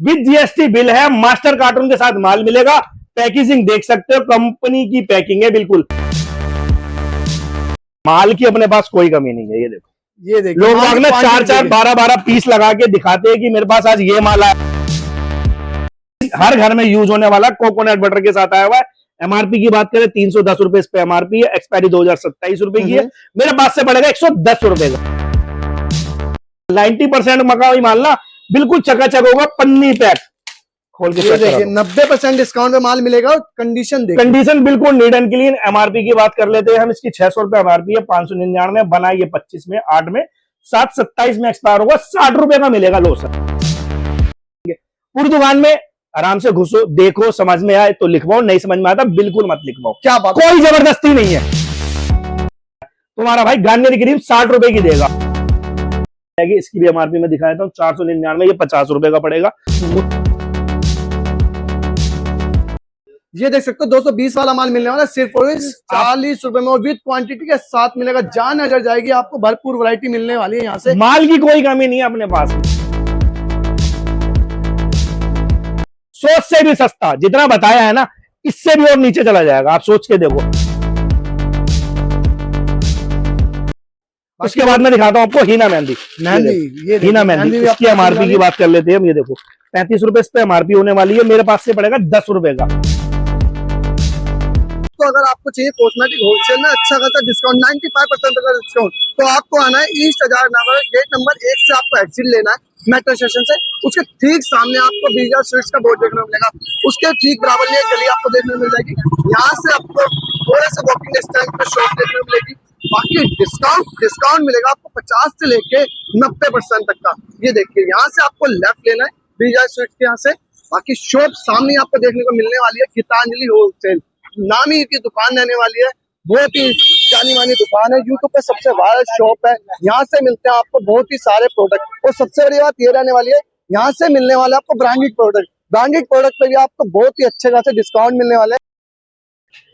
With GST bill है, master cartoon के साथ माल मिलेगा। पैकेजिंग देख सकते हो, कंपनी की पैकिंग है बिल्कुल। माल की अपने पास कोई कमी नहीं है। ये देखो लोग बाग ना 4-4 12-12 पीस लगा के दिखाते हैं कि मेरे पास आज ये माल आया। हर घर में यूज होने वाला कोकोनट बटर के साथ आया हुआ है। एमआरपी की बात करें 310 रुपए इस पे एमआरपी है। एक्सपायरी 2027 रुपए की है। मेरे पास से पड़ेगा 110 रुपए का। 90% मकाई माल ना बिल्कुल चकाचक होगा, पन्नी पैक खोल के देखिए। 90% डिस्काउंट में माल मिलेगा और कंडीशन देखिए, कंडीशन बिल्कुल नीट एंड क्लीन। एमआरपी की बात कर लेते हैं हम, इसकी 600 रुपए एमआरपी है। 599 बनाई है 25 में, 8 में, 7/27 में एक्सपायर होगा। 60 रुपए का मिलेगा लोशन। पूरी दुकान में आराम से घुसो, देखो, समझ में आए तो लिखवाओ, नहीं समझ में आता बिल्कुल मत लिखवाओ। क्या बात, कोई जबरदस्ती नहीं है। तुम्हारा भाई गार्नियर की क्रीम 60 रुपए की देगा। इसकी भी एमआरपी में दिखाया था 499, ये 50 रुपए का पड़ेगा। ये देख सकते हो 220 वाला माल मिलने वाला सिर्फ 40 रुपए में और विद क्वांटिटी के साथ मिलेगा। जान नजर जाएगी, आपको भरपूर वैरायटी मिलने वाली है। यहाँ से माल की कोई कमी नहीं है अपने पास। सोच से भी सस्ता, जितना बताया है ना इससे भी और नीचे चला जाएगा। आप सोच के देखो। उसके बाद में दिखाता हूं आपको हीना मेहंदी। हीना मेहंदी, इसकी एमआरपी की बात कर लेते हैं हम। ये देखो 35 रुपए इस पे एमआरपी होने वाली है। मेरे पास से पड़ेगा 10 रुपए का। तो अगर आपको चाहिए कॉस्मेटिक होलसेल में अच्छा खासा डिस्काउंट, 95% का डिस्काउंट, तो आपको आना है ईस्ट हजार नगर गेट नंबर 1 से। आपको एग्जिट लेना है मेट्रो स्टेशन से। उसके ठीक सामने आपको बीजा स्वीट्स का बोर्ड देखने को मिलेगा। उसके ठीक बराबर में गली आपको देखने को मिल जाएगी। यहाँ से आपको थोड़े से वॉकिंग डिस्टेंस पे शॉप देखने को मिलेगी। बाकी डिस्काउंट मिलेगा आपको 50 से लेके 90% तक का। ये देखिए, यहाँ से आपको लेफ्ट लेना है बीजा स्वीट्स के यहाँ से। बाकी शॉप सामने आपको देखने को मिलने वाली है गीतांजलि होलसेल, नामी की दुकान रहने वाली है। बहुत ही जानी मानी दुकान है, यूट्यूब पे सबसे वायरल शॉप है। यहाँ से मिलते हैं आपको बहुत ही सारे प्रोडक्ट। और सबसे बड़ी बात ये रहने वाली है, यहाँ से मिलने वाले आपको ब्रांडेड प्रोडक्ट। ब्रांडेड प्रोडक्ट पे भी आपको बहुत ही अच्छे खासे डिस्काउंट मिलने वाले हैं।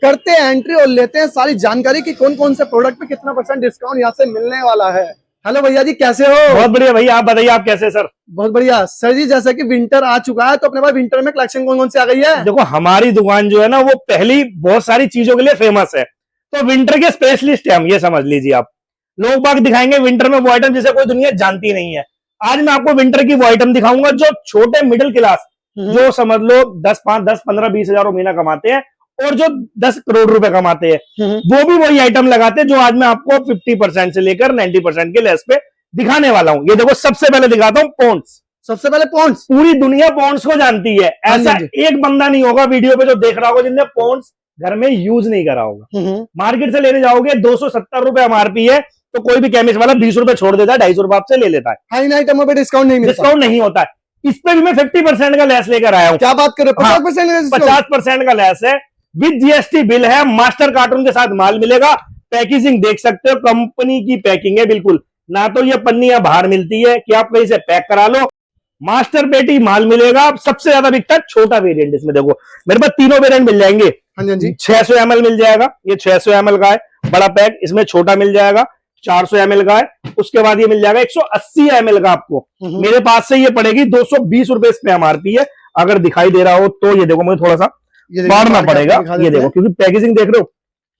करते हैं एंट्री और लेते हैं सारी जानकारी कि कौन कौन से प्रोडक्ट पे कितना % डिस्काउंट यहाँ से मिलने वाला है। हेलो भैया जी, कैसे हो? बहुत बढ़िया भैया, आप बताइए आप कैसे? सर बहुत बढ़िया सर जी। जैसा कि विंटर आ चुका है तो अपने पास विंटर में कलेक्शन कौन कौन से आ गई है? देखो हमारी दुकान जो है ना वो पहली बहुत सारी चीजों के लिए फेमस है, तो विंटर के स्पेशलिस्ट है हम, ये समझ लीजिए आप। लोग बाग दिखाएंगे विंटर में वो आइटम जिसे कोई दुनिया जानती नहीं है। आज मैं आपको विंटर की वो आइटम दिखाऊंगा जो छोटे मिडिल क्लास, जो समझ लो 10, 15, 20 हजार महीना कमाते हैं और जो 10 करोड़ रुपए कमाते हैं, वो भी वही आइटम लगाते हैं जो आज मैं आपको 50% से लेकर 90% के लेस पे दिखाने वाला हूं। ये देखो, सबसे पहले दिखाता हूं पॉन्ड्स। सबसे पहले पॉन्ड्स। पूरी पूरी दुनिया पॉन्ड्स को जानती है। ऐसा एक बंदा नहीं होगा वीडियो पे जो देख रहा होगा जिसने पॉन्ड्स घर में यूज नहीं करा होगा। मार्केट से लेने जाओगे 270 रुपए एमआरपी है, तो कोई भी केमिस्ट वाला 20 रुपए छोड़ देता है, 250 रुपए आपसे ले लेता है। हाई आइटमों पे डिस्काउंट नहीं होता है। इस पे भी मैं 50% का लेस लेकर आया हूँ। क्या बात कर रहे हो? 50% का लेस है, विद जीएसटी बिल है, मास्टर कार्टून के साथ माल मिलेगा। पैकेजिंग देख सकते हो, कंपनी की पैकिंग है बिल्कुल। ना तो ये पन्नियां बाहर मिलती है कि आप कहीं से पैक करा लो, मास्टर पेटी माल मिलेगा। सबसे ज्यादा बिकता है छोटा वेरिएंट। इसमें देखो मेरे पास तीनों वेरिएंट मिल जाएंगे। हाँ जी, 600 ml मिल जाएगा, ये 600 ml का है बड़ा पैक। इसमें छोटा मिल जाएगा 400 ml का है। उसके बाद ये मिल जाएगा 180 ml का आपको। मेरे पास से ये पड़ेगी 220 रुपए इस पे एमआरपी है। अगर दिखाई दे रहा हो तो ये देखो, मुझे थोड़ा सा बाढ़ना पड़ेगा। ये देखो, क्योंकि पैकेजिंग देख रहे हो।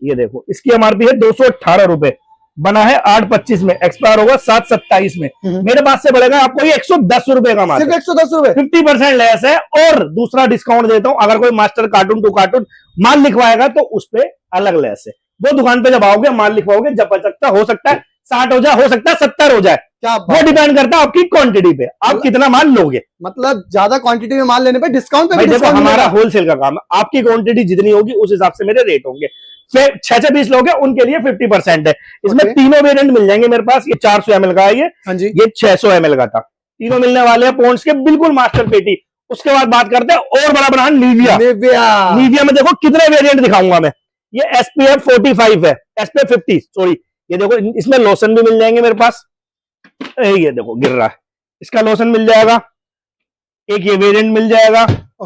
ये देखो, इसकी एमआरपी है 218 रुपए, बना है 8/25 में, एक्सपायर होगा 7/27 में। मेरे पास से पड़ेगा आपको ये 110 रुपए का माल। सिर्फ 110 रुपए, 50% लेस है। और दूसरा डिस्काउंट देता हूं, अगर कोई मास्टर कार्टून टू कार्टून माल लिखवाएगा तो उस पे अलग लेस है। वो दुकान पे जब आओगे माल लिखवाओगे, जब सकता हो सकता है 60 हो जाए, हो सकता है 70 हो जाए। क्या वो डिपेंड करता है आपकी क्वांटिटी पे, आप कितना माल लोगे। मतलब ज्यादा क्वांटिटी में माल लेने पे डिस्काउंट पे। देखो हमारा होलसेल का काम है, आपकी क्वांटिटी जितनी होगी उस हिसाब से मेरे रेट होंगे। 6 पीस लोगे उनके लिए 50% है। इसमें तीनों वेरिएंट मिल जाएंगे मेरे पास। ये 400 ml का है, ये 600 ml का था। तीनों मिलने वाले हैं पॉन्ड्स के, बिल्कुल मास्टर पेटी। उसके बाद बात करते हैं और बड़ा ब्रांड निविया। निविया में देखो कितने वेरिएंट दिखाऊंगा मैं। ये SPF 45 है, SPF 50 सॉरी। ये देखो, इसमें लोशन भी मिल जाएंगे मेरे पास। ये देखो गिर रहा है, इसका लोशन मिल जाएगा। एक ये वेरिएंट मिल जाएगा,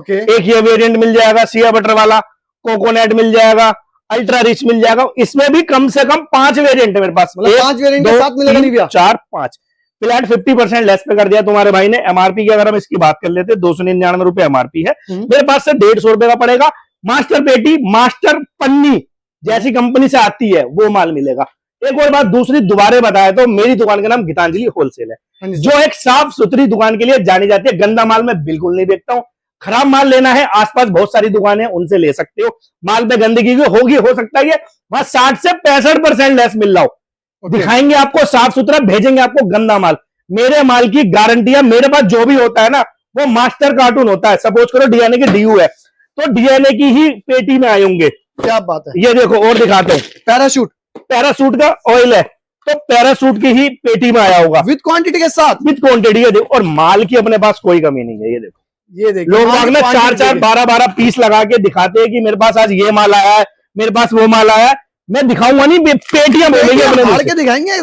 एक ये वेरिएंट मिल जाएगा सिया बटर वाला। कोकोनट मिल जाएगा, अल्ट्रा रिच मिल जाएगा। इसमें भी कम से कम 5 वेरिएंट है मेरे पास। 5 वेरिएंट के साथ मिलेगा निविया? 4, 5 फ्लैट 50% लेस पे कर दिया तुम्हारे भाई ने। एमआरपी की अगर हम इसकी बात कर लेते 299 रुपए एमआरपी है, मेरे पास से 150 रुपए का पड़ेगा। मास्टर पेटी, मास्टर पन्नी जैसी कंपनी से आती है वो माल मिलेगा। एक और बात दूसरी दोबारा बताया तो मेरी दुकान का नाम गीतांजलि होलसेल है, जो एक साफ सुथरी दुकान के लिए जानी जाती है। गंदा माल मैं बिल्कुल नहीं बेचता हूं। खराब माल लेना है, आसपास बहुत सारी दुकानें उनसे ले सकते हो। माल पे गंदगी होगी, हो सकता है वहां 60 से 65% लेस मिल रहा हो। दिखाएंगे आपको साफ सुथरा, भेजेंगे आपको गंदा माल। मेरे माल की गारंटी है। मेरे पास जो भी होता है ना वो मास्टर कार्टून होता है। सपोज करो डीएनए की डीयू है तो डीएनए की ही पेटी में आए होंगे। क्या बात है। ये देखो और दिखाते हैं, पैराशूट का ऑयल है तो पैराशूट की ही पेटी में आया होगा विद क्वांटिटी के साथ, विद क्वांटिटी है। देखो और माल की अपने पास कोई कमी नहीं है। ये देखो लोग ना 4-4 12-12 पीस लगा के दिखाते हैं कि मेरे पास आज ये माल आया है, मेरे पास वो माल आया है। मैं दिखाऊंगा नहीं, पेटियां बोलेंगे अपने दिखाएंगे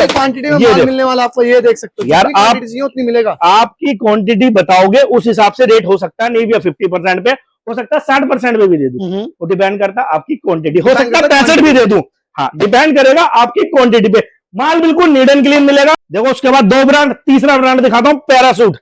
क्वांटिटी में माल मिलने वाला आपको। ये देख सकते हो यार, आप उतनी मिलेगा। आपकी क्वांटिटी बताओगे उस हिसाब से रेट हो सकता है, नहीं भी 50% पे हो सकता है, 60% पे भी दे दूं। वो डिपेंड करता है आपकी क्वांटिटी। हो सकता है 65 भी दे दूं, हाँ डिपेंड करेगा आपकी क्वांटिटी पे। माल बिल्कुल नीट एंड क्लीन मिलेगा। देखो उसके बाद 2 ब्रांड, तीसरा ब्रांड दिखाता हूं, पैराशूट।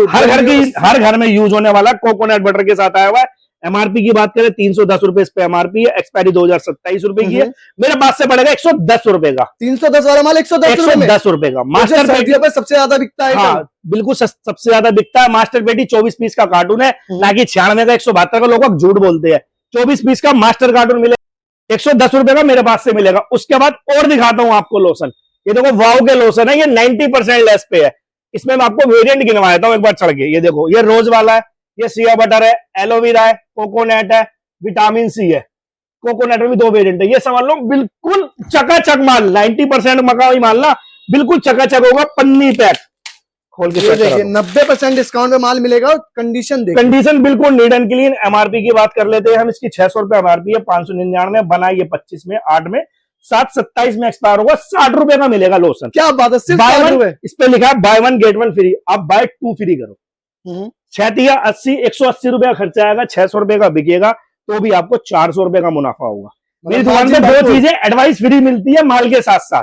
हर घर में यूज होने वाला कोकोनट बटर के साथ आया हुआ है। एमआरपी की बात करें 310 रुपए इस पे एमआरपी है। एक्सपायरी 2027 रुपए की है। मेरे पास से पड़ेगा 110 रुपए का। 310 वाला माल 110 रुपए का। मास्टर पेटी पे सबसे ज्यादा बिकता है। हाँ बिल्कुल सबसे ज्यादा बिकता है। मास्टर पेटी 24 पीस का कार्टून है, ना कि 96 का 172 का। लोग झूठ बोलते हैं। 24 पीस का मास्टर कार्टून मिलेगा, 110 रुपए का मेरे पास से मिलेगा। उसके बाद और दिखाता हूं आपको लोशन। ये देखो वाव के लोशन है, ये 90% लेस पे है। इसमें मैं आपको वेरिएंट गिनवा देता हूं एक बार चढ़ के। ये देखो ये रोज वाला है, ये सिया बटर है, एलोवेरा है, कोकोनट है, विटामिन सी है। कोकोनट में भी 2 वेरिएंट है। ये समझ लो बिल्कुल चकाचक माल, 90% मकाई माल ना, बिल्कुल चकाचक होगा। पन्नी पैक खोल के देखिए, 90% डिस्काउंट में माल मिलेगा। कंडीशन बिल्कुल नीट एंड क्लीन। एमआरपी की बात कर लेते हैं हम, इसकी 600 रुपए एमआरपी है। 599 बना ये 25 में, 8 में, 7/27 में एक्सपायर होगा। 60 रुपए का मिलेगा लोशन। क्या बात है, सिर्फ 60 रुपए। इस पे लिखा है बाय 1 गेट 1 फ्री। आप बाय 2 फ्री करो। 180 रुपए का खर्चा आएगा, 600 रुपए का बिकेगा तो भी आपको 400 रुपए का मुनाफा होगा। मेरी दुकान पे 2 चीजें एडवाइस फ्री मिलती है माल के साथ साथ।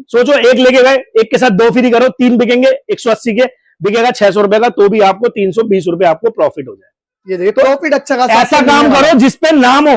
सोचो एक लेके गए, एक के साथ 2 फ्री करो, 3 बिकेंगे, 180 के बिकेगा 600 रुपए का, तो भी आपको 320 रुपए आपको प्रॉफिट हो जाए। ये देखो प्रॉफिट अच्छा खासा। ऐसा काम करो जिसपे नाम हो,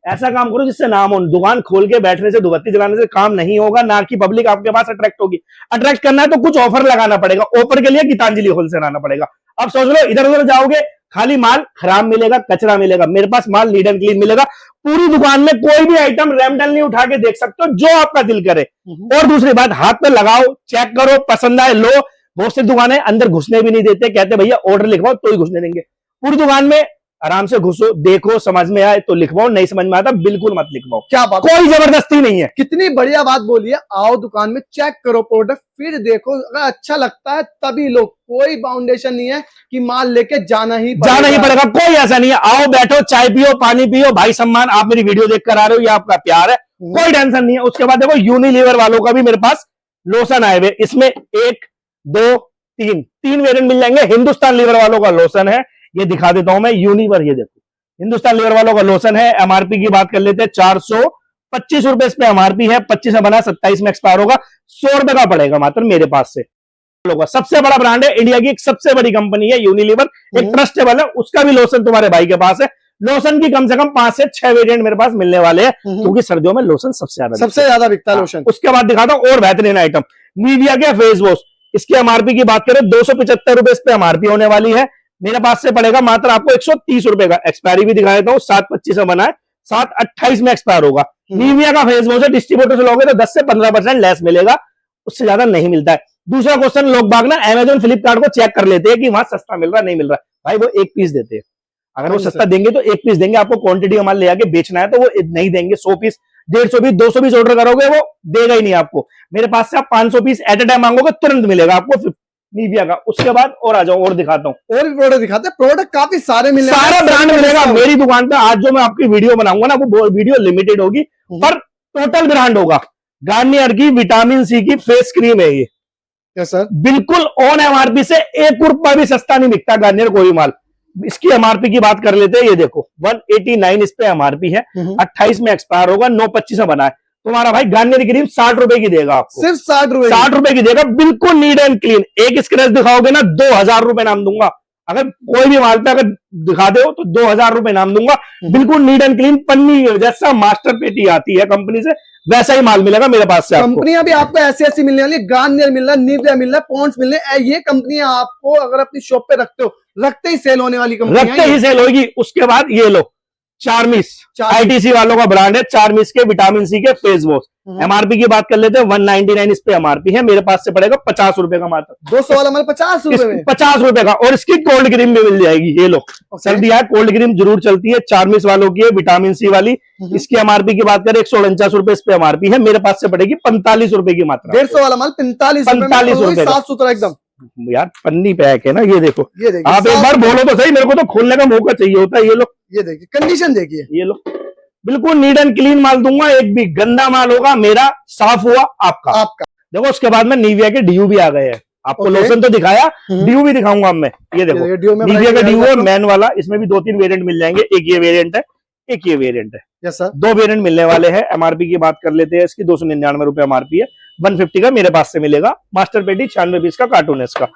ऐसा काम करो जिससे नाम हो। दुकान खोल के बैठने से, धुबत्ती जलाने से काम नहीं होगा, ना कि पब्लिक आपके पास अट्रैक्ट होगी। अट्रैक्ट करना है तो कुछ ऑफर लगाना पड़ेगा। ऑफर के लिए गीतांजलि होलसेल आना पड़ेगा। अब सोच लो इधर उधर जाओगे खाली माल खराब मिलेगा, कचरा मिलेगा। मेरे पास माल नीट एंड क्लीन मिलेगा। पूरी दुकान में कोई भी आइटम रैमडल नहीं उठा के देख सकते हो, जो आपका दिल करे। और दूसरी बात, हाथ पे लगाओ, चेक करो, पसंद आए लो। बहुत सी दुकानें अंदर घुसने भी नहीं देते, कहते भैया ऑर्डर लिखवाओ तो ही घुसने देंगे। पूरी दुकान में आराम से घुसो, देखो, समझ में आए तो लिखवाओ, नहीं समझ में आता बिल्कुल मत लिखवाओ। क्या बात, कोई जबरदस्ती नहीं है। कितनी बढ़िया बात बोली है। आओ दुकान में, चेक करो प्रोडक्ट, फिर देखो, अगर अच्छा लगता है तभी लो। कोई बाउंडेशन नहीं है कि माल लेके जाना ही पड़ेगा। कोई ऐसा नहीं है। आओ बैठो, चाय पियो, पानी पियो, भाई सम्मान। आप मेरी वीडियो देख कर आ रहे हो, ये आपका प्यार है, कोई टेंशन नहीं है। उसके बाद देखो यूनिलीवर वालों का भी मेरे पास लोशन आए हुए। इसमें 1 2 3 वेरिएंट मिल जाएंगे। हिंदुस्तान लीवर वालों का लोशन है, ये दिखा देता हूं मैं। यूनिवर, ये देखो हिंदुस्तान लीवर वालों का लोशन है। एमआरपी की बात कर लेते हैं, 425 रुपए इस पे एमआरपी है। 25 में बना, 27 में एक्सपायर होगा। 100 रुपए का पड़ेगा मात्र मेरे पास से। सबसे बड़ा ब्रांड है, इंडिया की एक सबसे बड़ी कंपनी है यूनिलीवर, एक ट्रस्टेबल है। उसका भी लोशन तुम्हारे भाई के पास है। लोशन की कम से कम 5 से 6 वेरिएंट मेरे पास मिलने वाले हैं, क्योंकि सर्दियों में लोशन सबसे ज्यादा बिकता है लोशन। उसके बाद दिखाता हूं और बेहतरीन आइटम, निविया के फेस वॉश। इसकी एमआरपी की बात करें 275 रुपए इस पे एमआरपी होने वाली है। मेरे पास से पड़ेगा मात्र आपको 130 रुपए का। एक्सपायरी भी दिखा देता हूं, 7/25 में बना है, 7/28 में एक्सपायर होगा। निविया का फेस वॉश है, डिस्ट्रीब्यूटर से लोगे तो 10 से 15% लेस मिलेगा, उससे ज्यादा नहीं मिलता है। दूसरा क्वेश्चन, लोग बाग ना अमेजोन फ्लिपकार्ट को चेक कर लेते हैं कि वहां सस्ता मिल रहा नहीं मिल रहा। भाई वो 1 पीस देते हैं। अगर वो सस्ता देंगे तो 1 पीस देंगे। आपको क्वांटिटी का माल ले आके बेचना है तो वो नहीं देंगे। 100 पीस, 150 पीस, 200 पीस ऑर्डर करोगे वो देगा ही नहीं आपको। मेरे पास से आप 500 पीस एट ए टाइम मांगोगे, तुरंत मिलेगा आपको निविया का। उसके बाद और आ जाओ, और दिखाता हूं, और भी प्रोडक्ट दिखाते हैं। प्रोडक्ट काफी सारे मिलेंगे, सारा ब्रांड मिलेगा मेरी दुकान पे। आज जो मैं आपकी वीडियो बनाऊंगा ना, वो वीडियो लिमिटेड होगी, पर टोटल ब्रांड होगा। गार्नियर की विटामिन सी की फेस क्रीम है ये। यस सर, बिल्कुल ऑन एमआरपी से 1 रुपया भी सस्ता नहीं बिकता गार्नियर कोई माल। इसकी एमआरपी की बात कर लेते हैं, ये देखो 189 इस पे एमआरपी है। 28 में एक्सपायर होगा, 9/25 में बना है। तुम्हारा भाई गार्नियर क्रीम 60 रुपए की देगा आपको, सिर्फ 60 रुपए। 60 रुपए की देगा, बिल्कुल नीट एंड क्लीन। एक स्क्रैच दिखाओगे ना 2000 रुपए नाम दूंगा। अगर कोई भी माल पे अगर दिखा दे हो तो 2000 रुपए नाम दूंगा। बिल्कुल नीट एंड क्लीन, पन्नी जैसा मास्टर पेटी आती है कंपनी से, वैसा ही माल मिलेगा मेरे पास से आपको। कंपनियां भी आपको ऐसी ऐसी मिलने वाली, गार्नियर मिल रहा है, निविया मिल रहा है, पॉन्ड्स मिल रहे हैं। ये कंपनियां आपको अगर अपनी शॉप पे रखते हो, रखते ही सेल होने वाली कंपनियां, रखते ही सेल होगी। उसके बाद ये लो चार्मिस, आईटीसी वालों का ब्रांड है, चार्मिस के विटामिन सी के फेस वॉश। एमआरपी की बात कर लेते हैं, 199 इस पे एमआरपी है, मेरे पास से पड़ेगा 50 रुपए का मात्र। 200 वाला माल 50 रुपए में, 50 रुपए का। और इसकी कोल्ड क्रीम भी मिल जाएगी, ये लो। सर्दी है, कोल्ड क्रीम जरूर चलती है, चार्मिस वालों की है, विटामिन सी वाली। इसकी एमआरपी की बात करें 149 रुपए इस पे एमआरपी है, मेरे पास से पड़ेगी 45 रुपए की मात्रा। 150 वाला माल 45 रुपए, साफ सुथरा एकदम यार पन्नी पैक है ना, ये देखो। ये देखिए, आप एक बार बोलो तो सही, मेरे को तो खोलने का मौका चाहिए होता है। ये लो, ये देखिए कंडीशन देखिए, ये लो, बिल्कुल नीट एंड क्लीन माल दूंगा, एक भी गंदा माल होगा मेरा, साफ हुआ आपका। देखो उसके बाद में निविया के डीयू भी आ गए हैं। आपको लोशन तो दिखाया, डीयू भी दिखाऊंगा अब मैं। ये देखो निविया का डीयू है, मैन वाला। इसमें भी 2-3 वेरिएंट मिल जाएंगे, एक ये वेरिएंट है, एक ये वेरिएंट है। यस सर, 2 वेरिएंट मिलने वाले हैं। एमआरपी की बात कर लेते हैं, इसकी 299 रुपए एमआरपी है, 150 का मेरे पास से मिलेगा। मास्टर पेटी 96 पीस का कार्टून है इसका।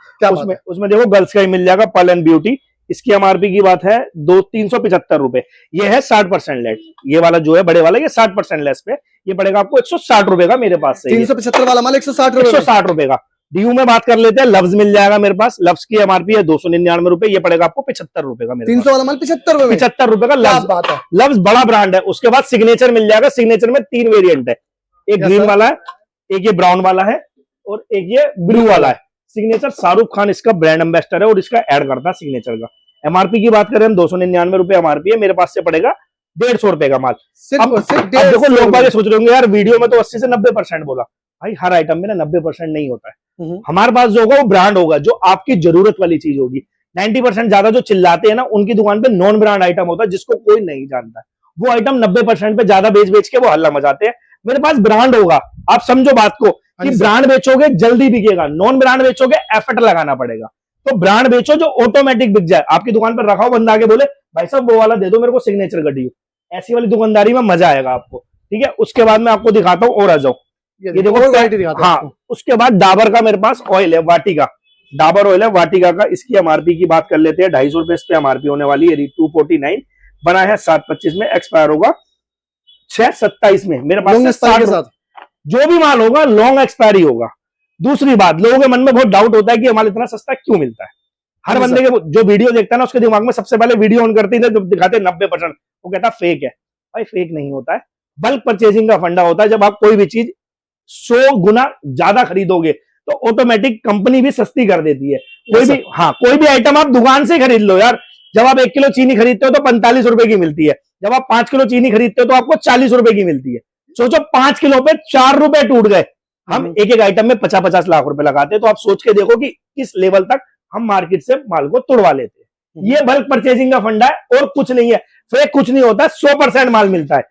उसमें देखो गर्ल्स का ही मिल जाएगा, पर्ल एंड ब्यूटी। इसकी एमआरपी की बात है 375 रुपए। ये है 60% लेस। ये वाला जो है बड़े वाला, ये 60% लेस पे, ये पड़ेगा आपको 160 रुपए का मेरे पास से। 375 वाला माल 160 रुपए का। डीयू में बात कर लेते हैं, लव्स मिल जाएगा मेरे पास। लव्स की एमआरपी है 299 रुपए, ये पड़ेगा आपको 75 रुपए का। 300 वाला माल 75 रुपए का लव्स। लव्स बड़ा ब्रांड है। उसके बाद सिग्नेचर मिल जाएगा। सिग्नेचर में 3 वेरिएंट है, एक ग्रीन वाला है, एक ये ब्राउन वाला है, और एक ये ब्लू वाला है। सिग्नेचर शाहरुख खान इसका ब्रांड एम्बेसडर है और इसका ऐड करता है सिग्नेचर का। एमआरपी की बात करें हम 299 रुपए एमआरपी है, मेरे पास से पड़ेगा 150 रुपए का माल। अब देखो लोग बात सोच रहे होंगे यार वीडियो में तो 80 से 90% बोला। भाई हर आइटम में ना 90% नहीं होता है। हमारे पास जो होगा वो ब्रांड होगा, जो आपकी जरूरत वाली चीज होगी। 90% ज्यादा जो चिल्लाते हैं ना, उनकी दुकान पे नॉन ब्रांड आइटम होता है जिसको कोई नहीं जानता है। वो आइटम 90% पे ज्यादा बेच के वो हल्ला मचाते हैं। मेरे पास ब्रांड होगा, आप समझो बात को कि ब्रांड बेचोगे जल्दी बिकेगा, नॉन ब्रांड बेचोगे एफर्ट लगाना पड़ेगा। तो ब्रांड बेचो जो ऑटोमेटिक बिक जाए। आपकी दुकान पर रखा हो, बंदा आके बोले भाई साहब वो वाला दे दो मेरे को, सिग्नेचर का डीयू। ऐसी वाली दुकानदारी में मजा आएगा आपको। ठीक है, उसके बाद मैं आपको दिखाता हूँ और आ जाओ। ये देखो, हाँ उसके बाद डाबर का मेरे पास ऑयल है, वाटिका डाबर ऑयल है वाटिका का। इसकी एमआरपी की बात कर लेते हैं, 250 रुपए इस पे एमआरपी होने वाली है। 249 बना है 7/25 में, एक्सपायर होगा 6/27 में। मेरे पास जो भी माल होगा लॉन्ग एक्सपायरी होगा। दूसरी बात, लोगों के मन में बहुत डाउट होता है कि माल इतना सस्ता क्यों मिलता है। हर बंदे के जो वीडियो देखता है ना, उसके दिमाग में सबसे पहले वीडियो ऑन करते ही जब दिखाते 90%, वो कहता फेक है। भाई फेक नहीं होता है, बल्क परचेजिंग का फंडा होता है। जब आप कोई भी चीज 100 गुना ज्यादा खरीदोगे तो ऑटोमेटिक कंपनी भी सस्ती कर देती है। कोई भी आइटम आप दुकान से खरीद लो यार। जब आप 1 किलो चीनी खरीदते हो तो 45 रुपए की मिलती है, जब आप 5 किलो चीनी खरीदते हो तो आपको 40 रुपए की मिलती है। सोचो 5 किलो पे 4 रुपए टूट गए। हम एक आइटम में 50-50 लाख रुपए लगाते हैं, तो आप सोच के देखो कि किस लेवल तक हम मार्केट से माल को तुड़वा लेते हैं। ये बल्क परचेजिंग का फंडा है और कुछ नहीं है। फेक कुछ नहीं होता, 100% माल मिलता है।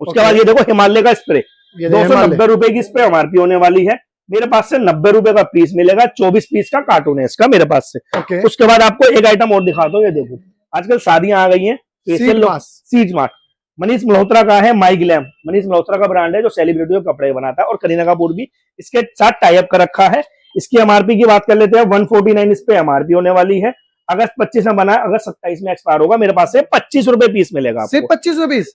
उसके बाद ये देखो हिमालय का स्प्रे, 290 रुपए की स्प्रे एमआरपी होने वाली है। मेरे पास से 90 रुपए का पीस मिलेगा, 24 पीस का कार्टून है इसका मेरे पास से। उसके बाद आपको एक आइटम और दिखाता हूँ। ये देखो आजकल शादियां आ गई हैं, सीज मार्ट मनीष मल्होत्रा का है, माई ग्लैम मनीष मल्होत्रा का ब्रांड है जो सेलिब्रिटियों के कपड़े बनाता है, और करीना कपूर भी इसके साथ टाई अप कर रखा है। इसकी एमआरपी की बात कर लेते हैं, 149 इस पे एमआरपी होने वाली है। अगस्त 25 में बना है, अगस्त 27 में एक्सपायर होगा। मेरे पास से 25 रुपए पीस मिलेगा, सिर्फ 25 रुपए पीस।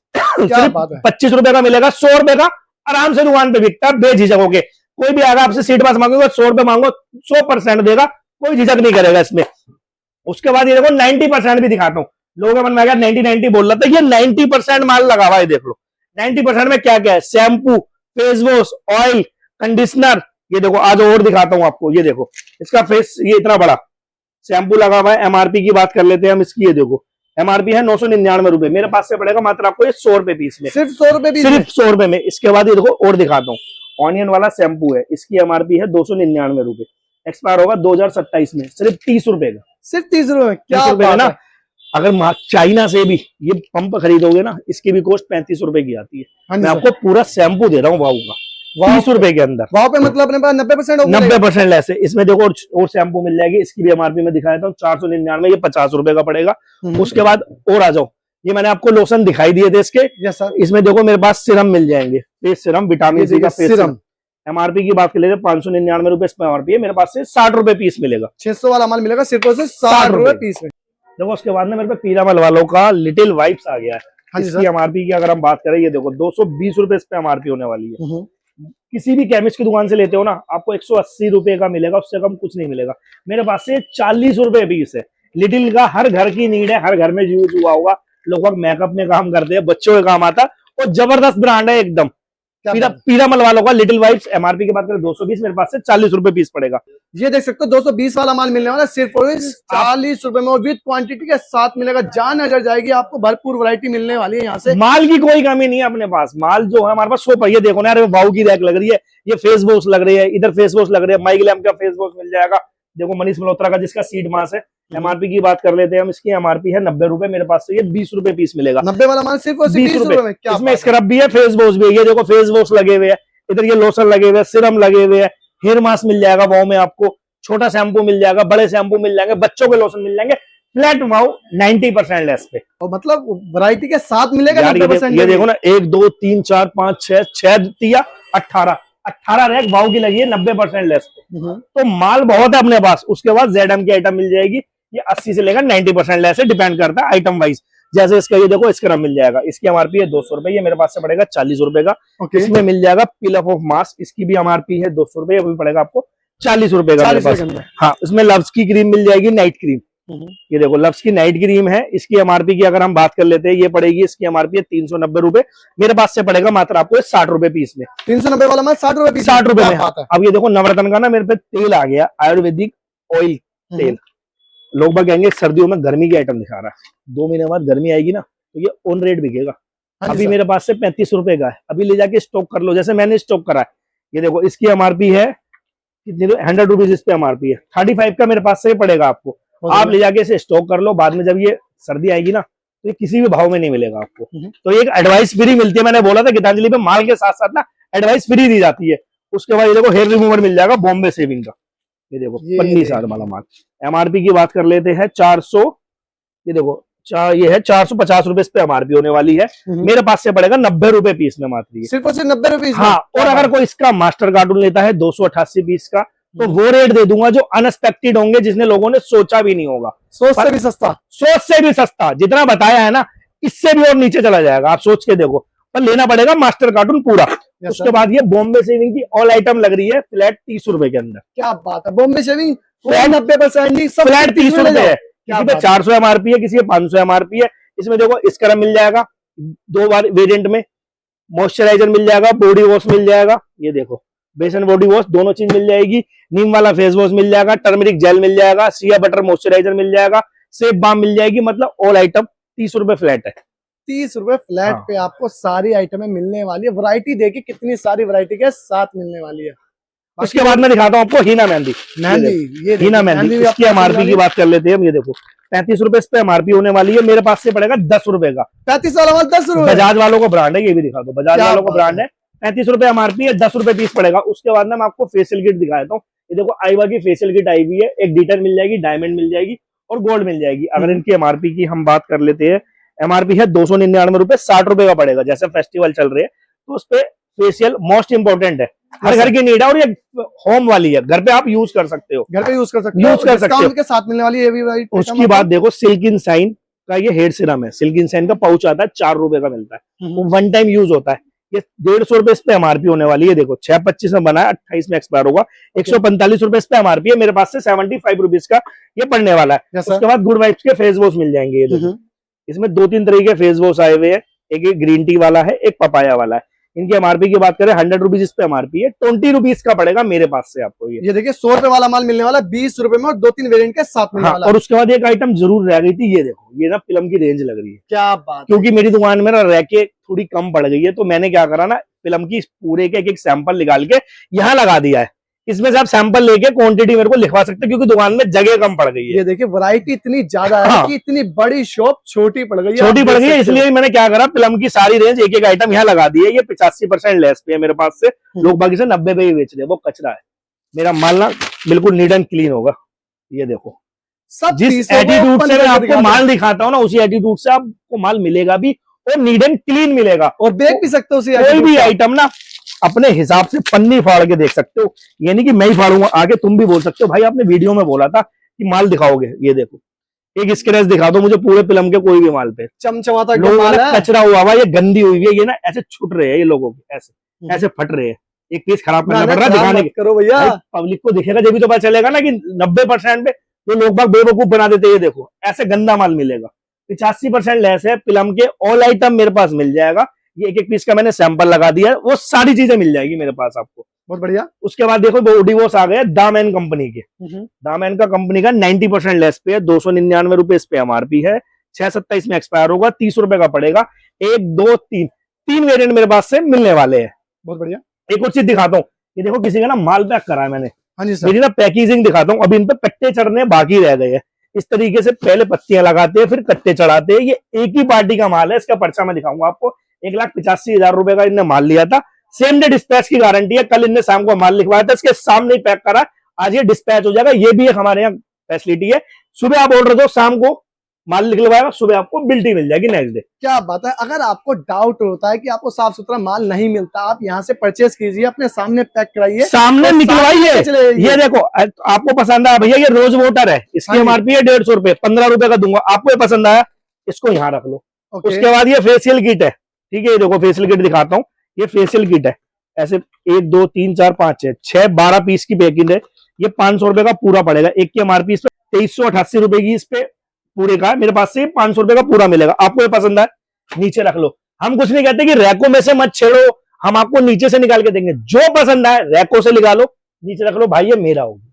सिर्फ 25 रुपए का मिलेगा, 100 रुपए का आराम से दुकान पे बिकता है बेझिझक होके। कोई भी आएगा आपसे सीट पास मांगेगा, 100 रुपए मांगो 100% देगा, कोई झिझक नहीं करेगा इसमें। उसके बाद ये देखो 90% भी दिखाता हूँ। लोगों के मन में अगर 90 बोल रहा था, ये 90% माल लगा हुआ है। देख लो 90% में क्या क्या है, shampoo, face wash, oil, conditioner. ये देखो आज और दिखाता हूं आपको। ये देखो इसका फेस, ये इतना बड़ा शैम्पू लगा हुआ है। एमआरपी की बात कर लेते हैं हम इसकी। ये देखो एमआरपी है 999 रुपए, मेरे पास से पड़ेगा मात्र आपको ये 100 रुपए पीस में, सिर्फ 100 रुपए पीस, सिर्फ 100 रुपए में। इसके बाद ये देखो और दिखाता हूँ, ऑनियन वाला शैम्पू है, इसकी एमआरपी है 299 रुपए, एक्सपायर होगा 2027 में, सिर्फ 30 रुपए का, सिर्फ 30 रुपए। क्या रुपए ना। अगर चाइना से भी ये पंप खरीदोगे ना, इसकी भी कॉस्ट 35 रुपए की आती है। मैं आपको पूरा शैम्पू दे रहा हूँ वाव का, 30 रुपए के अंदर। वाव पे मतलब अपने पास 90% 90% लेस है। इसमें देखो और शैम्पू मिल जाएगी, इसकी भी एमआरपी में दिखाया था 499, ये 50 रुपए का पड़ेगा। उसके बाद और आ जाओ, ये मैंने आपको लोशन दिखाई दिए थे इसके। Yes sir. इसमें देखो मेरे पास सीरम मिल जाएंगे, फेस सीरम, विटामिन सी का फेस सीरम। एमआरपी की बात कर लेते 599 रुपए इस पे एमआरपी है, मेरे पास से 60 रुपए पीस मिलेगा। 600 वाला माल मिलेगा सिर्फ और सिर्फ 60 रुपए पीस में। देखो उसके बाद में मेरे पे पीरामल वालों का लिटिल वाइप्स आ गया है। हाँ इसकी एमआरपी की अगर हम बात करें, ये देखो 220 रुपए इस पे एमआरपी होने वाली है। किसी भी केमिस्ट की दुकान से लेते हो ना, आपको 180 रुपए का मिलेगा, उससे कम कुछ नहीं मिलेगा। मेरे पास से 40 रुपए पीस है। लिटिल का हर घर की नीड है, हर घर में यूज हुआ होगा, लोग मेकअप में काम करते हैं, बच्चों के काम आता, और जबरदस्त ब्रांड है एकदम। पीरामल वालों का लिटिल वाइप्स एमआरपी की बात करें 220, मेरे पास से 40 रुपए पीस पड़ेगा। ये देख सकते हो 220 वाला माल मिलने वाला सिर्फ और 40 रुपए में, और विद क्वांटिटी के साथ मिलेगा। जान नजर जाएगी, आपको भरपूर वैरायटी मिलने वाली है यहाँ से। माल की कोई कमी नहीं है अपने पास, माल जो है हमारे पास सो पर। ये देखो ना यार, वाउ की रैक लग रही है, ये फेस वॉश लग रही है, इधर फेस वॉश लग रही है, माइग्लैम का फेस वॉश मिल जाएगा। देखो मनीष मल्होत्रा का जिसका सीड मास है। एमआरपी की बात कर लेते हैं हम, इसकी एमआरपी है 90 रुपए, मेरे पास से ये 20 रुपए पीस मिलेगा। 90 वाला माल सिर्फ और सिर्फ 20 रुपए में। क्या इसमें स्क्रब भी है, फेस वॉश भी है। ये देखो फेस वॉश लगे हुए हैं, इधर ये लोशन लगे हुए हैं, सीरम लगे हुए हैं, हेयर मास्क मिल जाएगा वाव में आपको, छोटा शैम्पू मिल जाएगा, बड़े शैम्पू मिल जाएंगे, बच्चों के लोशन मिल जाएंगे, फ्लैट वाव 90% लेस पे, और मतलब वैरायटी के साथ मिलेगा। ये देखो ना, 1 2 3 4 5 6 दिया 18 रैक वाव की लगी है 90% लेस पे। तो माल बहुत है अपने पास। उसके बाद जेडएम की आइटम मिल जाएगी, ये 80 से लेकर 90% लेस है, डिपेंड करता है आइटम वाइज। जैसे इसका ये देखो स्क्रब मिल जाएगा, इसकी एमआरपी है 200 रुपए, ये मेरे पास से पड़ेगा 40 रुपए का। इसमें मिल जाएगा पिल अप ऑफ मास्क, इसकी भी एमआरपी है 200 रुपए, ये भी पड़ेगा आपको 40 रुपए का मेरे पास। हाँ, इसमें लव्स की क्रीम मिल जाएगी, नाइट क्रीम। ये देखो लव्स की नाइट क्रीम है, इसकी एमआरपी की अगर हम बात कर लेते हैं, ये पड़ेगी, इसकी एमआरपी है 390 रुपए, मेरे पास से पड़ेगा मात्र आपको 60 रुपए पीस में। 390 वाला माल 60 रुपए पीस, 60 रुपए में। अब ये देखो नवरत्न का ना मेरे पे तेल आ गया, आयुर्वेदिक ऑयल तेल। लोग बाग कहेंगे सर्दियों में गर्मी की आइटम दिखा रहा है, 2 महीने बाद गर्मी आएगी ना, तो ये ऑन रेट बिकेगा। अभी मेरे पास से 35 रुपए का है, अभी ले जाके स्टॉक कर लो, जैसे मैंने स्टॉक करा है। ये देखो इसकी एमआरपी है कितनी, 100 रुपीज इस पे एमआरपी है, 35 का मेरे पास से पड़ेगा आपको। आप ले जाके इसे स्टॉक कर लो, बाद में जब ये सर्दी आएगी ना, तो ये किसी भी भाव में नहीं मिलेगा आपको। तो एक एडवाइस फ्री मिलती है, मैंने बोला था गीतांजलि पे माल के साथ साथ ना एडवाइस फ्री दी जाती है। उसके बाद ये देखो हेयर रिमूवर मिल जाएगा बॉम्बे शेविंग का, ये देखो 15 साल वाला माल। एमआरपी की बात कर लेते हैं 400, ये देखो ये है 450 रुपए इस पे एमआरपी होने वाली है, मेरे पास से पड़ेगा 90 रुपए पीस में मात्र, सिर्फ और सिर्फ 90 रुपीज। हाँ, और अगर कोई इसका मास्टर कार्टून लेता है 288 पीस का, तो वो रेट दे दूंगा जो अनएक्सपेक्टेड होंगे, जिसने लोगों ने सोचा भी नहीं होगा। सोच से भी सस्ता, सोच से भी सस्ता, जितना बताया है ना इससे भी और नीचे चला जाएगा, आप सोच के देखो। पर लेना पड़ेगा मास्टर कार्टून पूरा। उसके बाद ये बॉम्बे शेविंग की ऑल आइटम लग रही है फ्लैट 30 रुपए के अंदर। क्या बात है, बॉम्बे शेविंग फ्लैट 90% फ्लैट 30 रुपए है, किसी पे 400 एमआरपी है, किसी पे 500 एमआरपी है। इसमें देखो स्क्रब मिल जाएगा 2 बार वेरिएंट में, मॉइस्चराइजर मिल जाएगा, बॉडी वॉश मिल जाएगा, ये देखो बेसन बॉडी वॉश दोनों चीज मिल जाएगी, नीम वाला फेस वॉश मिल जाएगा, टर्मरिक जेल मिल जाएगा, सिया बटर मॉइस्चराइजर मिल जाएगा, सेब बाम मिल जाएगी, मतलब ऑल आइटम 30 रुपए फ्लैट है। 30 रुपए फ्लैट पे आपको सारी आइटमें मिलने वाली है। वैरायटी देखिए कितनी सारी वैरायटी के साथ मिलने वाली है। उसके बाद मैं दिखाता हूँ आपको हीना मेहंदी। ये हीना मेहंदी, इसकी एमआरपी की बात कर लेते हैं हम। ये देखो 35 रुपए इस पे एमआरपी होने वाली है, मेरे पास से पड़ेगा 10 रुपए का। 35 वाला माल 10 रुपए, बजाज वालों का ब्रांड है, ये भी दिखा दो, बजाज वालों का ब्रांड है, 35 रुपए एमआरपी है, 10 रुपए पीस पड़ेगा। उसके बाद मैं आपको फेशियल किट दिखाता हूँ। ये देखो आईवा की फेशियल किट आई हुई है, एक डीटर मिल जाएगी, डायमंड मिल जाएगी और गोल्ड मिल जाएगी। अगर इनकी एमआरपी की हम बात कर लेते हैं, एमआरपी है 299 रुपए, 60 रुपए का पड़ेगा। जैसे फेस्टिवल चल रहे हैं तो उस पे फेशियल मोस्ट इंपोर्टेंट है, हर घर की नीड है, और ये होम वाली है, घर पे आप यूज कर सकते हो, घर पे यूज कर सकते हो, डिस्काउंट के साथ मिलने वाली है ये भी। उसकी बात देखो, सिल्क इन साइन का ये हेयर सीरम है, सिल्क इन साइन का पाउच आता है, 4 रुपए का मिलता है, वो 1 टाइम यूज होता है। ये 150 रुपए इस पे एमआरपी होने वाली है। देखो 6/25 में बना है, 28 में एक्सपायर होगा, 145 रुपए इस पे एमआरपी है, मेरे पास से 75 रुपीज का ये पड़ने वाला है। उसके बाद गुड वाइब्स के फेस वॉश मिल जाएंगे। ये देखो इसमें 2-3 तरह के फेस वॉश आए हुए हैं, एक ग्रीन टी वाला है, एक पपाया वाला है। इनकी एमआरपी की बात करें 100 रुपीज इस पे एमआरपी है, 20 रुपीज का पड़ेगा मेरे पास से आपको। ये देखिए 100 रुपए वाला माल मिलने वाला 20 रुपए में, और 2-3 वेरिएंट के साथ मिलने वाला। और उसके बाद एक आइटम जरूर रह गई थी, ये देखो ये ना फिल्म की रेंज लग रही है। क्या बात, क्योंकि मेरी दुकान में ना रैके थोड़ी कम पड़ गई है, तो मैंने क्या करा ना, फिल्म की पूरे के एक सैंपल निकाल के यहाँ लगा दिया है। इसमें से आप सैंपल लेके क्वांटिटी मेरे को लिखवा सकते हैं, क्योंकि दुकान में जगह कम पड़ गई है। ये देखिए वैरायटी इतनी ज्यादा है कि इतनी बड़ी शॉप छोटी पड़ गई है, छोटी पड़ गई है। इसलिए मैंने क्या करा, फिल्म की सारी रेंज एक आइटम यहाँ लगा दी है। ये 85% लेस पे है मेरे पास से, लोग बाकी से 90 पे ही बेच रहे हैं, वो कचरा है। मेरा माल ना बिल्कुल नीट एंड क्लीन होगा। ये देखो सब जिस पीसों को एटीट्यूड open से मैं करके आपको दिखा माल दिखाता हूँ ना, उसी एटीट्यूड से आपको माल मिलेगा भी और नीट एंड क्लीन मिलेगा। और देख भी सकते हो उसी कोई attitude भी से आप। आइटम ना अपने हिसाब से पन्नी फाड़ के देख सकते हो, ये नहीं कि मैं ही फाड़ूंगा, आगे तुम भी बोल सकते हो भाई आपने वीडियो में बोला था कि माल दिखाओगे, ये देखो एक स्क्रैच दिखा दो मुझे पूरे फिल्म के कोई भी माल पे, चमचमाता एकदम लोगों माल ने है। कचरा हुआ हुआ, ये गंदी हुई है, ये ना ऐसे छुट रहे हैं ये लोगों के, ऐसे ऐसे फट रहे हैं, एक पीस खराब करना पड़ रहा है दिखाने के, करो भैया। पब्लिक को दिखेगा जब भी तो पता चलेगा ना कि 90% पे जो लोग बाग बेवकूफ बना देते हैं, ये देखो ऐसे गंदा माल मिलेगा। 85% लेस है, फिल्म के ऑल आइटम मेरे पास मिल जाएगा, ये एक एक पीस का मैंने सैंपल लगा दिया है, वो सारी चीजें मिल जाएगी मेरे पास आपको। बहुत बढ़िया। उसके बाद देखो बॉडी वॉश आ गए दामन कंपनी के, दामन का कंपनी का 90% लेस पे है, 299 रुपए इस पे एमआरपी है, 6/27 में एक्सपायर होगा, 30 रुपए का पड़ेगा। 1 2 3 3 वेरिएंट मेरे पास से मिलने वाले हैं। बहुत बढ़िया। एक और चीज दिखाता हूँ, ये देखो किसी का ना माल पैक करा है मैंने, हाँ जी मेरी सर। ना पैकेजिंग दिखाता हूँ, अभी इन पे कट्टे चढ़ने बाकी रह गए हैं। इस तरीके से पहले पत्तियां लगाते हैं फिर कट्टे चढ़ाते हैं, ये एक ही पार्टी का माल है, इसका पर्चा मैं दिखाऊंगा आपको। 1,85,000 रुपए का इनने माल लिया था, सेम डे डिस्पैच की गारंटी है, कल इनने शाम को माल लिखवाया था, इसके सामने ही पैक करा, आज ये डिस्पैच हो जाएगा, ये भी एक हमारे यहाँ फैसिलिटी है। सुबह आप ऑर्डर दो, शाम को माल निकलवाएगा, सुबह आपको बिल्टी मिल जाएगी नेक्स्ट डे। क्या बात है। अगर आपको डाउट होता है कि आपको साफ सुथरा माल नहीं मिलता, आप यहाँ से परचेज कीजिए, अपने सामने पैक कराइए, सामने और निकलवाइए। चले जाइए। ये देखो आपको पसंद आया भैया, ये रोज वाटर है, इसकी हाँ जी। एमआरपी है 150 रुपए, 15 रुपए का दूंगा, आपको ये पसंद आया इसको यहाँ रख लो। ओके। उसके बाद ये फेशियल किट है, ठीक है, ये देखो फेशियल किट दिखाता हूँ, ये फेशियल किट है, ऐसे 1 2 3 4 5 6 12 पीस की पैकिंग है, ये 500 रुपए का पूरा पड़ेगा, एक की एमआरपी इस पे 2388 रुपए की इस पे पूरे का है, मेरे पास से 500 रुपए का पूरा मिलेगा। आपको ये पसंद है नीचे रख लो, हम कुछ नहीं कहते कि रैको में से मत छेड़ो, हम आपको नीचे से निकाल के देंगे, जो पसंद आए रैको से निकालो नीचे रख लो, भाई ये मेरा होगा।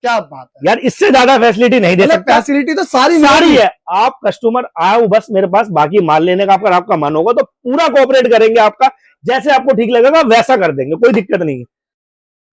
क्या बात है यार इससे ज्यादा फैसिलिटी नहीं दे सकता, फैसिलिटी तो सारी है। आप कस्टमर आओ बस मेरे पास, बाकी माल लेने का अगर आपका मन होगा तो पूरा कोऑपरेट करेंगे, आपका जैसे आपको ठीक लगेगा वैसा कर देंगे, कोई दिक्कत नहीं है।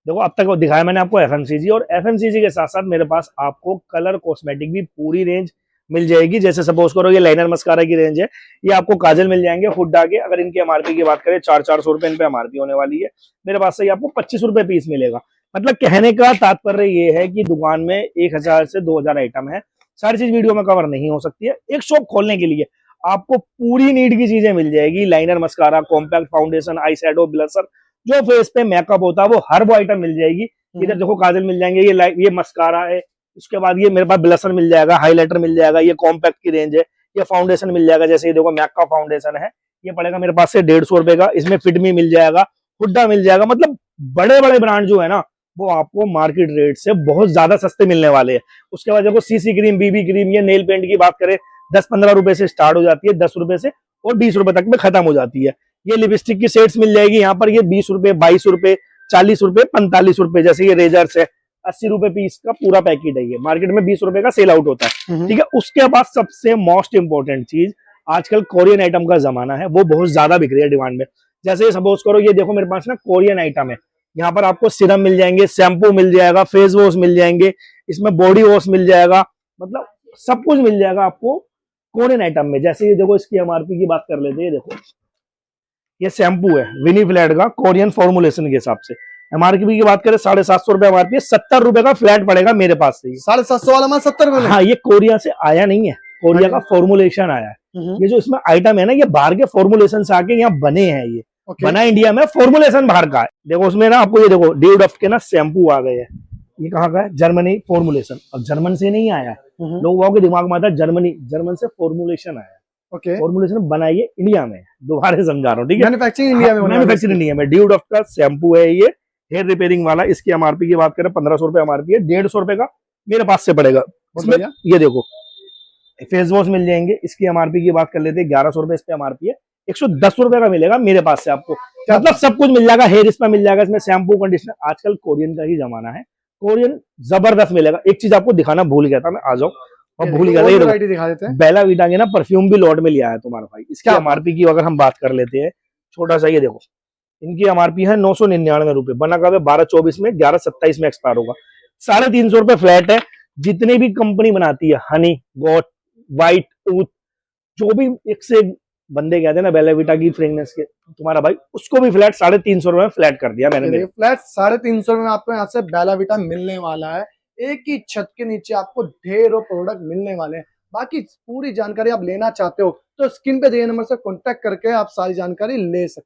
देखो अब तक दिखाया मैंने आपको एफएमसीजी, और एफएमसीजी के साथ साथ मेरे पास आपको कलर कॉस्मेटिक भी पूरी रेंज मिल जाएगी। जैसे सपोज करो ये लाइनर मस्कारा की रेंज है, ये आपको काजल मिल जाएंगे हुड्डा के, अगर इनकी एमआरपी की बात करें 400 रुपए इन पे एमआरपी होने वाली है, मेरे पास से ये आपको 25 रुपए पीस मिलेगा। मतलब कहने का तात्पर्य ये है कि दुकान में 1000 से 2000 आइटम है, सारी चीज वीडियो में कवर नहीं हो सकती है। एक शॉप खोलने के लिए आपको पूरी नीड की चीजें मिल जाएगी, liner mascara, compact foundation, eye shadow, blusher, जो फेस पे मेकअप होता है वो हर वो आइटम मिल जाएगी। इधर देखो काजल मिल जाएंगे, ये मस्कारा है, उसके बाद ये मेरे पास ब्लशर मिल जाएगा, हाइलाइटर मिल जाएगा, ये कॉम्पैक्ट की रेंज है, ये फाउंडेशन मिल जाएगा, जैसे ये देखो मैक का फाउंडेशन है, ये पड़ेगा मेरे पास से 150 रुपए का, इसमें फिटमी मिल जाएगा, हुड्डा मिल जाएगा। मतलब बड़े बड़े ब्रांड जो है ना वो आपको मार्केट रेट से बहुत ज्यादा सस्ते मिलने वाले हैं। उसके बाद देखो सीसी क्रीम, बीबी क्रीम, ये नेल पेंट की बात करें 10-15 रुपए से स्टार्ट हो जाती है, 10 रुपए से और 20 रुपए तक में खत्म हो जाती है। ये लिपस्टिक की सेट्स मिल जाएगी यहाँ पर, ये 20 रुपए, 22 रुपए, 40 रुपए, 45 रुपए, जैसे ये रेजर्स है 80 रुपए पीस का पूरा पैकेट है, ये मार्केट में 20 रुपए का सेल आउट होता है, ठीक है। उसके बाद सबसे मोस्ट इंपॉर्टेंट चीज, आजकल कोरियन आइटम का जमाना है, वो बहुत ज्यादा बिक रही है डिमांड में। जैसे सपोज करो ये देखो मेरे पास ना कोरियन आइटम है, यहाँ पर आपको सिरम मिल जाएंगे, शैम्पू मिल जाएगा, फेस वॉश मिल जाएंगे, इसमें बॉडी वॉश मिल जाएगा, मतलब सब कुछ मिल जाएगा आपको कोरियन आइटम में। जैसे ये देखो इसकी एमआरपी की बात कर लेते हैं, ये देखो ये शैम्पू है विनी फ्लैट का, कोरियन फॉर्मुलेशन के हिसाब से एमआरपी की बात करें 750 रुपए एमआरपी है, 70 रुपए का फ्लैट पड़ेगा मेरे पास से। 750 वाला माल 70 रुपए में? हाँ, ये कोरिया से आया नहीं है, कोरिया का फॉर्मुलेशन आया है। ये जो इसमें आइटम है ना, ये बाहर के फॉर्मुलेशन से आके यहाँ बने हैं, ये बना इंडिया में, फॉर्मुलेशन बाहर का है। देखो उसमें ना आपको ये देखो ड्यूडफ्ट के ना शैम्पू आ गए हैं, ये कहाँ का है, जर्मनी फॉर्मुलेशन। अब जर्मन से नहीं आया है, लोगों के दिमाग में आता है जर्मनी, जर्मन से फॉर्मुलेशन आया, फॉर्मुलेशन बनाइए इंडिया में, दोबारा समझा रहा हूँ, ठीक है, मैन्युफैक्चरिंग इंडिया में, मैन्युफैक्चरिंग इंडिया में। ड्यूडफ्ट का शैम्पू है ये, हेयर रिपेयरिंग वाला, इसकी एमआरपी की बात करें 1500 रुपए एमआरपी है, 150 रुपए का मेरे पास से पड़ेगा। ये देखो फेस वॉश मिल जाएंगे, इसकी एमआरपी की बात कर लेते हैं 1100 रुपए इस पे एमआरपी है, 110 रुपए का मिलेगा मेरे पास से आपको, मतलब सब कुछ मिल जाएगा। हेयर स्पा मिल जाएगा, इसमें शैम्पू, कंडीशनर, आजकल कोरियन का ही जमाना है, कोरियन जबरदस्त मिलेगा। एक चीज आपको दिखाना भूल गया था मैं, आ जाओ, और भूल गया था, दिखा देते हैं। बेला वीटा के ना परफ्यूम भी लॉट में लिया है तुम्हारा भाई। इसकी एमआरपी की अगर हम बात कर लेते हैं, छोटा सा ये देखो, इनकी एमआरपी है 999 रुपए, बना कब है 12/24 में, 11/27 में एक्सपायर होगा, 350 रुपए फ्लैट है। जितनी भी कंपनी बनाती है, हनी, गॉट, वाइट टूथ, जो भी एक से बंदे कहते हैं ना बेला वीटा की फ्रेग्रेंस के, तुम्हारा भाई उसको भी फ्लैट 350 रुपए में फ्लैट कर दिया मैंने। फ्लैट 350 रुपए में आपको यहाँ से बेला वीटा मिलने वाला है। एक ही छत के नीचे आपको ढेरों प्रोडक्ट मिलने वाले हैं। बाकी पूरी जानकारी आप लेना चाहते हो तो स्क्रीन पे दिए नंबर से कॉन्टेक्ट करके आप सारी जानकारी ले सकते हो।